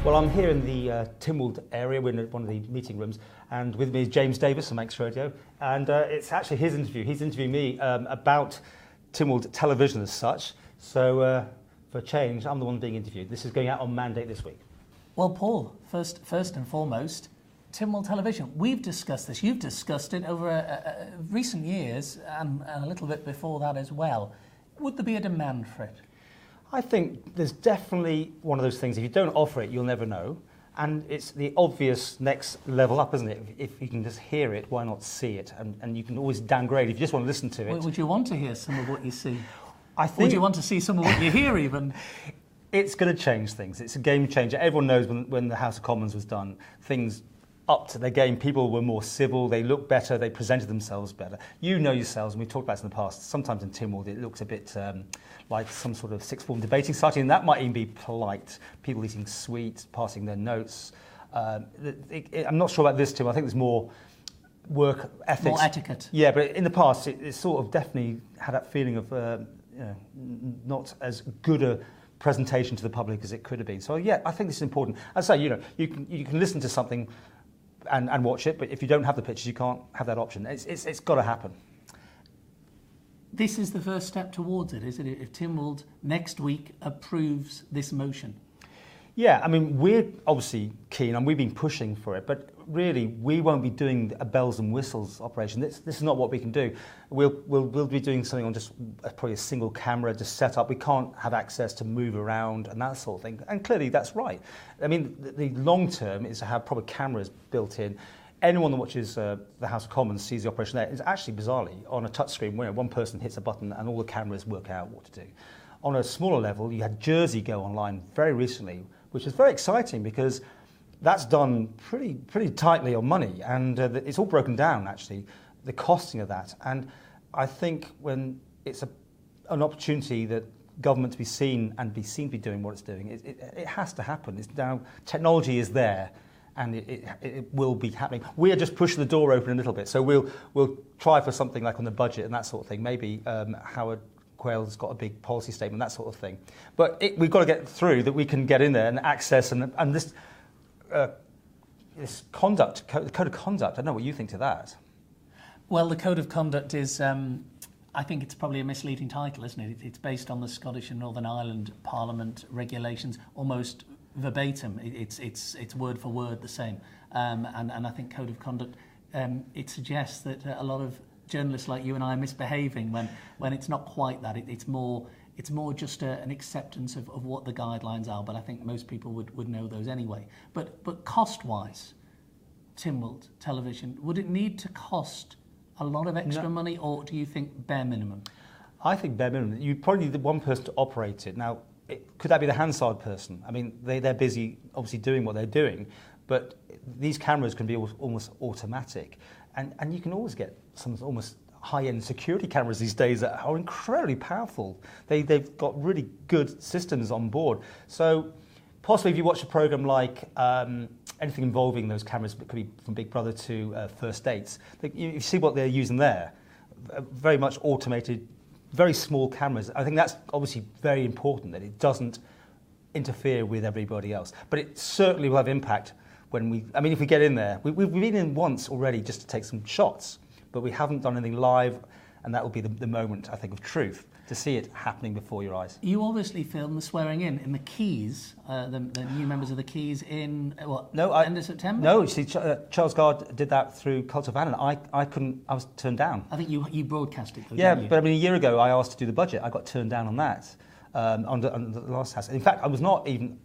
Well, I'm here in the Tynwald area. We're in one of the meeting rooms, and with me is James Davis from Manx Radio, and it's actually his interview. He's interviewing me about Tynwald television as such. So, for a change, I'm the one being interviewed. This is going out on mandate this week. Well, Paul, first and foremost, Tynwald television. We've discussed this. You've discussed it over recent years and a little bit before that as well. Would there be a demand for it? I think there's definitely one of those things, if you don't offer it, you'll never know. And it's the obvious next level up, isn't it? If you can just hear it, why not see it? And you can always downgrade if you just want to listen to it. Would you want to hear some of what you see? I think, would you want to see some of what you hear even? It's going to change things. It's a game changer. Everyone knows when the House of Commons was done, things upped their game. People were more civil, they looked better, they presented themselves better. You know yourselves, and we've talked about this in the past, sometimes in Tynwald it looks a bit like some sort of sixth form debating society, and that might even be polite. People eating sweets, passing their notes. I'm not sure about this, Tim. I think there's more work ethics. More etiquette. Yeah, but in the past it sort of definitely had that feeling of not as good a presentation to the public as it could have been. So yeah, I think this is important. As I say, you can listen to something and watch it, but if you don't have the pictures, you can't have that option. It's got to happen. This is the first step towards it, isn't it? If Tynwald next week approves this motion. Yeah, I mean, we're obviously keen and we've been pushing for it, but really we won't be doing a bells and whistles operation. This is not what we can do. We'll be doing something on just probably a single camera, just set up. We can't have access to move around and that sort of thing. And clearly that's right. I mean, the long term is to have proper cameras built in. Anyone that watches the House of Commons sees the operation there. It's actually bizarrely on a touchscreen where one person hits a button and all the cameras work out what to do. On a smaller level, you had Jersey go online very recently, which is very exciting because that's done pretty tightly on money, and it's all broken down actually, the costing of that. And I think when it's an opportunity that government to be seen to be doing what it's doing, it has to happen. It's now technology is there, and it will be happening. We are just pushing the door open a little bit, so we'll try for something like on the budget and that sort of thing. Maybe Howard Quayle's got a big policy statement, that sort of thing. But we've got to get through that we can get in there and access and this conduct, the code of conduct. I don't know what you think to that. Well, the code of conduct is, I think it's probably a misleading title, isn't it? It's based on the Scottish and Northern Ireland Parliament regulations, almost verbatim. It's word for word the same. And I think code of conduct, it suggests that a lot of journalists like you and I are misbehaving when it's not quite that. It's more just an acceptance of what the guidelines are, but I think most people would know those anyway. But cost-wise, Tynwald television, would it need to cost a lot of extra money, or do you think bare minimum? I think bare minimum. You probably need one person to operate it. Now, could that be the Hansard person? I mean, they're busy obviously doing what they're doing, but these cameras can be almost automatic. And you can always get some almost high-end security cameras these days that are incredibly powerful. They've got really good systems on board. So possibly if you watch a programme like anything involving those cameras, it could be from Big Brother to First Dates, you see what they're using there. Very much automated, very small cameras. I think that's obviously very important, that it doesn't interfere with everybody else. But it certainly will have impact if we get in there. We've been in once already just to take some shots, but we haven't done anything live, and that will be the moment, I think, of truth, to see it happening before your eyes. You obviously filmed the swearing in the Keys, the new members of the Keys in, end of September? No, you see, Charles Gard did that through Cult of Annan. I was turned down. I think you broadcast it, though, yeah, didn't you? But I mean, a year ago, I asked to do the budget. I got turned down on that, on the last house. In fact, I was not even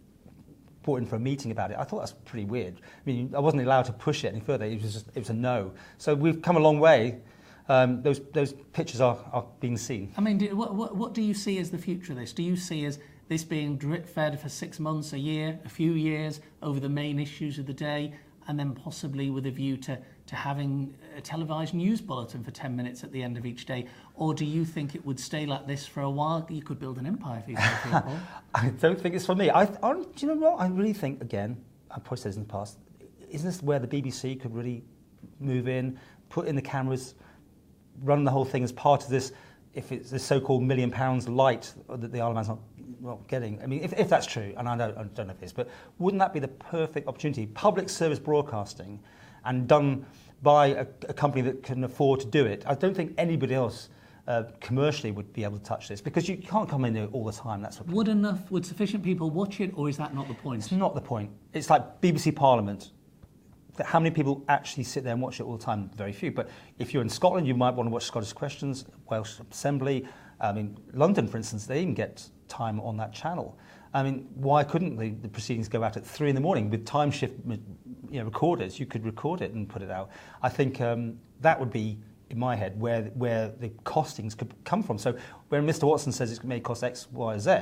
brought in for a meeting about it. I thought that's pretty weird. I mean, I wasn't allowed to push it any further. It was a no. So we've come a long way. Those pictures are being seen. I mean, what do you see as the future of this? Do you see as this being drip-fed for 6 months, a year, a few years over the main issues of the day, and then possibly with a view to having a televised news bulletin for 10 minutes at the end of each day? Or do you think it would stay like this for a while? You could build an empire for yourself, Paul. I don't think it's for me. Do you know what? I really think, again, I've probably said this in the past, isn't this where the BBC could really move in, put in the cameras, run the whole thing as part of this, if it's the so-called £1 million light that the Isle of Man's not getting. I mean, if that's true, and I don't know if it is, but wouldn't that be the perfect opportunity? Public service broadcasting, and done by a company that can afford to do it. I don't think anybody else commercially would be able to touch this, because you can't come in there all the time. That's what. Would sufficient people watch it, or is that not the point? It's not the point. It's like BBC Parliament. How many people actually sit there and watch it all the time? Very few. But if you're in Scotland, you might want to watch Scottish Questions, Welsh Assembly. I mean, London, for instance, they even get time on that channel. I mean, why couldn't the proceedings go out at 3 a.m. with time shift recorders? You could record it and put it out. I think that would be, in my head, where the costings could come from. So when Mr. Watson says it may cost X, Y, Z,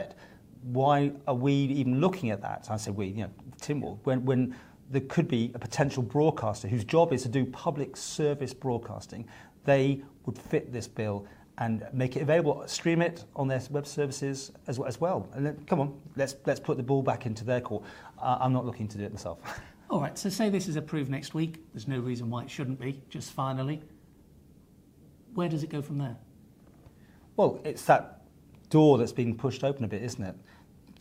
why are we even looking at that? I say we, Tynwald, when there could be a potential broadcaster whose job is to do public service broadcasting. They would fit this bill and make it available, stream it on their web services as well. And then, come on, let's put the ball back into their court. I'm not looking to do it myself. All right, so say this is approved next week. There's no reason why it shouldn't be, just finally. Where does it go from there? Well, it's that door that's being pushed open a bit, isn't it?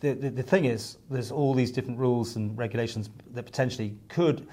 The thing is, there's all these different rules and regulations that potentially could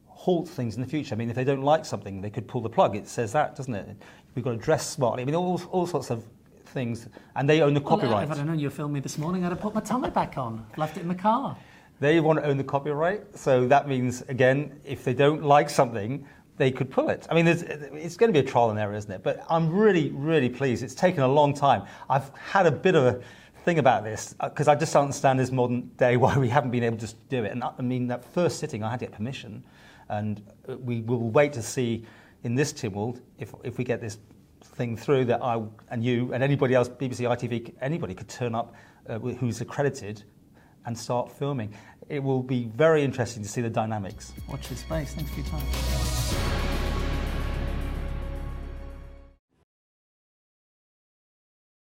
halt things in the future. I mean, if they don't like something, they could pull the plug. It says that, doesn't it? We've got to dress smartly. I mean, all sorts of things. And they own the copyright. If I'd known you were filming me this morning, I'd have put my tummy back on, left it in the car. They want to own the copyright. So that means, again, if they don't like something, they could pull it. I mean, it's going to be a trial and error, isn't it? But I'm really, really pleased. It's taken a long time. I've had a bit of a thing about this, because I just don't understand this modern day why we haven't been able to just do it. And I mean, that first sitting, I had to get permission, and we will wait to see in this Tynwald if we get this thing through that I and you and anybody else, BBC, ITV, anybody could turn up who's accredited and start filming. It will be very interesting to see the dynamics. Watch this space. Thanks for your time.